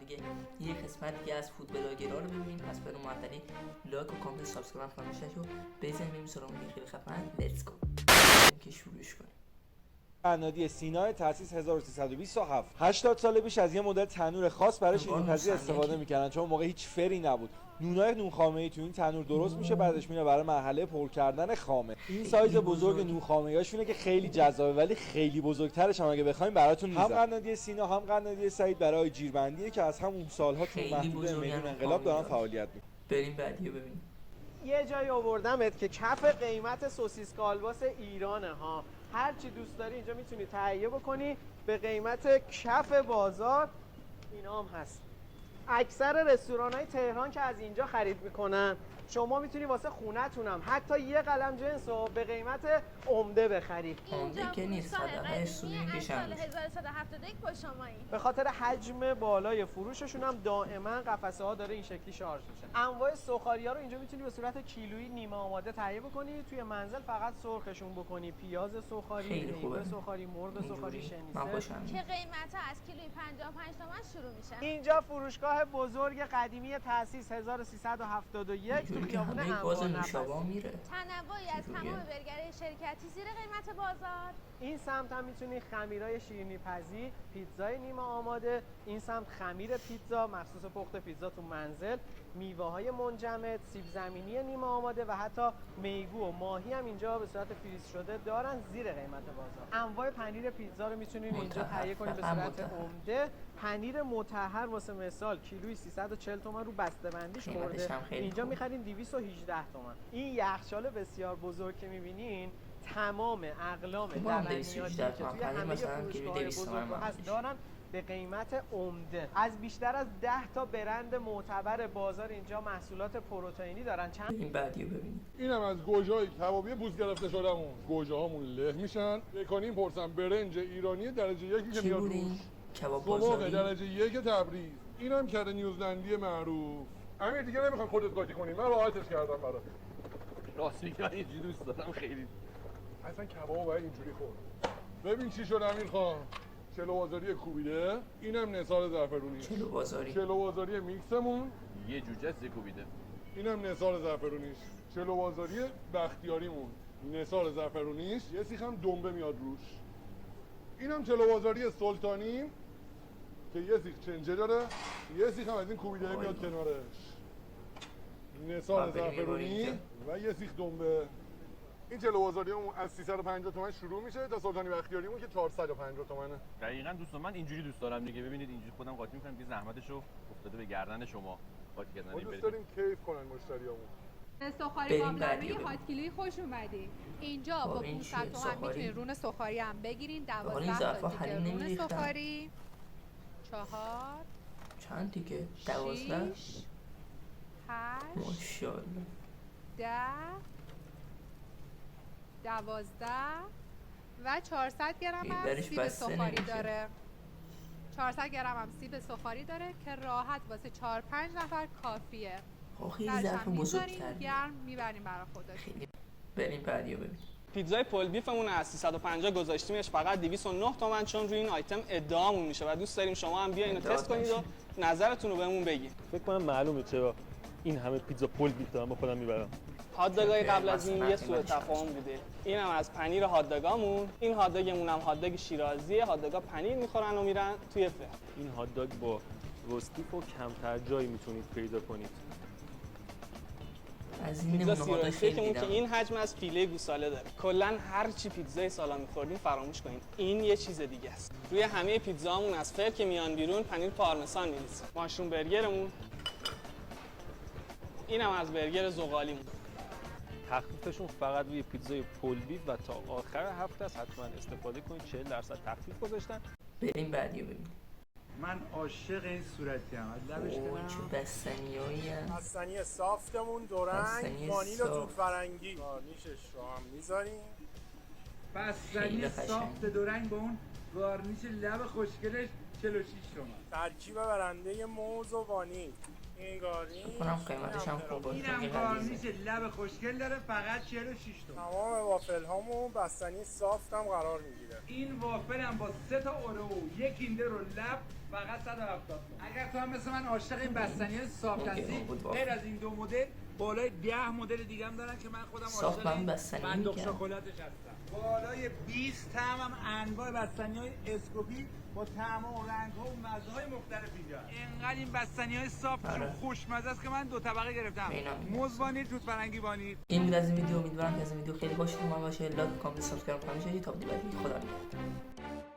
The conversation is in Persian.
دیگه یه قسمت دیگه از فود بلاگرها رو ببینیم. پس بریم معطلی لایک و کامنت و سابسکرایب فراموش نشه. بزنیم بریم سراغ خیلی خفن. لیتس گو که شروعش کنیم. قنادی سینا تأسیس 1327. 80 سال پیش از یه مدل تنور خاص برای شیرینی‌پزی استفاده می‌کردن، چون موقع هیچ فری نبود. نونای نونخامه‌ای تو این تنور درست میشه، بعدش میره برای مرحله پر کردن خامه. این سایز بزرگ نونخامه‌ایاشونه که خیلی جذابه، ولی خیلی بزرگترش هم اگه بخوایم براتون میذارم. هم قنادی سینا هم قنادی سعید برای جیربندیه که از همون سال‌ها تو محدوده میدون انقلاب دارن فعالیت می‌کنن. بریم بعدیو ببینیم. یه جایی آوردمت که کف قیمت سوسیس کالباس ایرانه ها. هر چی دوست داری اینجا میتونی تهیه بکنی به قیمت کف بازار. اینا هم هست. اکثر رستوران‌های تهران که از اینجا خرید میکنن، شما میتونی واسه خونه‌تونم حتی یه قلم جنس رو به قیمت عمده بخری. عمده که نیست، صدقه سوری میکشن. سال 1171 با شمایی. به خاطر حجم بالای فروششون هم دائما قفسه ها داره این شکلی شارژ میشه. انواع سوخاری‌ها رو اینجا میتونی به صورت کیلویی نیمه آماده تهیه بکنی، توی منزل فقط سرخشون بکنی. پیاز سوخاری، میوه سوخاری، مرغ سوخاری، شنیسه که قیمت‌ها از کیلویی 55 تومن شروع میشه. اینجا فروشگاه بزرگ قدیمی تأسیس 1371 تو خیابون انبار نوشابه میره. تنوعی از تمام برگرهای شرکتی زیر قیمت بازار. این سمت هم میتونی خمیرای شیرینی پزی، پیتزای نیمه آماده، این سمت خمیر پیتزا مخصوص پخت پیتزا تو منزل، میوه های منجمد، سیب زمینی نیمه آماده و حتی میگو و ماهی هم اینجا به صورت فریز شده دارن زیر قیمت بازار. انواع پنیر پیتزا رو میتونین اینجا تهیه کنید به صورت عمده. پنیر مطهر واسه مثال کیلویی 340 تومن رو بسته‌بندیش خورده. اینجا می‌خرین 218 تومن. این یخچال بسیار بزرگ که می‌بینین تمام اقلام لبنیاتی که توی همه فروشگاه‌های بزرگ هست دارن به قیمت عمده. از بیشتر از 10 تا برند معتبر بازار اینجا محصولات پروتئینی دارن. این بعدیو ببینیم. اینم از گوجه‌های کبابی بوز گرفته شدهمون. گوجه‌هامون له میشن. بکنیم پرسم برنج ایرانی درجه 1 که میاد روش. کباب بازاری درجه 1 تبریز. اینم کره نیوزلندی معروف. امیر دیگه نمیخوام خودت قاطی کنی. من راحتش کردم برات. راست میگی، من اینجوری دوست دارم خیلی. اصلا کبابو باید اینجوری خورد. ببین چی شد امیر خان. چلو بازاری کوبیده. اینم نثار زعفرونی. چلو بازاری میکسمون یه جوجه سه کوبیده. اینم نثار زعفرونیش. چلو بازاری بختیاریمون نثار زعفرونیش، یه سیخ هم دنبه میاد روش. اینم چلو بازاری سلطانی که یه سیخ چنجه داره، یه سیخ هم از این کوبیده میاد کنارش. نثار زعفرونی و یه سیخ دنبه. این چلو بازاریمون از 350 تومن شروع میشه تا سلطانی بختیاریمون که 450 تومنه. دقیقاً دوستان من اینجوری دوست دارم دیگه. ببینید اینجوری خودم قاطی میکنم که زحمتشو افتاده به گردن شما. قاطی کردن ما دوست داریم کیف کنن مشتریامون. سوخاری قابلمه هات کیلویی خوش اومدین. اینجا با 500 تومن میتونین رون سوخاری هم بگیرین. 12 تا دیگه رون سوخاری. 4 چند دیگه؟ 12 8 ماشاءالله 10 12 و 400 گرم هم سیب سوخاری داره. 400 گرم هم سیب سوخاری داره که راحت واسه 4 5 نفر کافیه. خیلی ظرف بزرگ کردیم. گرم میبریم برای خودتون. بریم بعدیو ببینیم. پیتزای پول بیفمون از 350 گذاشتیمش فقط 209 تومن، چون روی این آیتم ادعامون میشه و دوست داریم شما هم بیاین و تست کنید و نظرتون رو بهمون بگید. فکر کنم معلومه چرا این همه پیتزا پول بیف دارم با خودم میبرم. هاتداگای قبل از این یه سوء تفاهم بوده. اینم از پنیر هاتداگامون. این هاتداگمون هم هاتداگ شیرازیه. هاتداگا پنیر میخورن و میرن توی فر. این هاتداگ با روستیف و کمتر جایی میتونید پیدا کنید. از این پیتزا سیرازیه که این حجم از فیله گوساله داره. کلا هر چی پیتزای سالامی خوردین فراموش کنین. این یه چیز دیگه است. روی همه پیتزاهامون از فر که میان بیرون پنیر پارمسان میریزیم. ماشروم برگرمون. اینم از برگر زغالیمون. تخفیفشون فقط روی پیتزای پول بیف و تا آخر هفته است. حتما استفاده کنید. 40% تخفیف گذاشتن. بریم بعدیو ببینیم. من عاشق این صورتی ام. از لبش دلم. چه بستنیایی ام. بستنی سافتمون دو رنگ، وانیل و توت فرنگی. گارنیشش رو هم میذاریم. بستنی سافت دو رنگ با اون گارنیش لب خوشگلش 46 تومن. ترکیب برنده موز و وانیل. این گارنیش کنم قیمتش هم خوبه. اینم گارنیش لب خوشگل داره فقط 46 تومن. تمام وافل هامون بستنی سافت هم قرار میگیره. این وافل هم با 3 تا اورو، یک کیندر و لب فقط 170. اگر تو هم مثل من عاشق این بستنی صاف هستی، غیر از این دو مدل بالای 10 مدل دیگه هم دارن که من خودم عاشق این فندق شکلاتش هستم. بالای 20 طعم هم انواع بستنی‌های اسکوپی با طعم و رنگ‌ها و مزه‌های مختلفی داره. اینقدر این بستنی‌های صافشون خوشمزه است که من 2 طبقه گرفتم. موز وانیل، توت فرنگی وانیل. این بود از این ویدیو. امیدوارم که از این ویدیو خیلی خوشتون اومده باشه. لایک، کامنت، سابسکرایب کنید تا ویدیو بعدی. خدا نگهدار.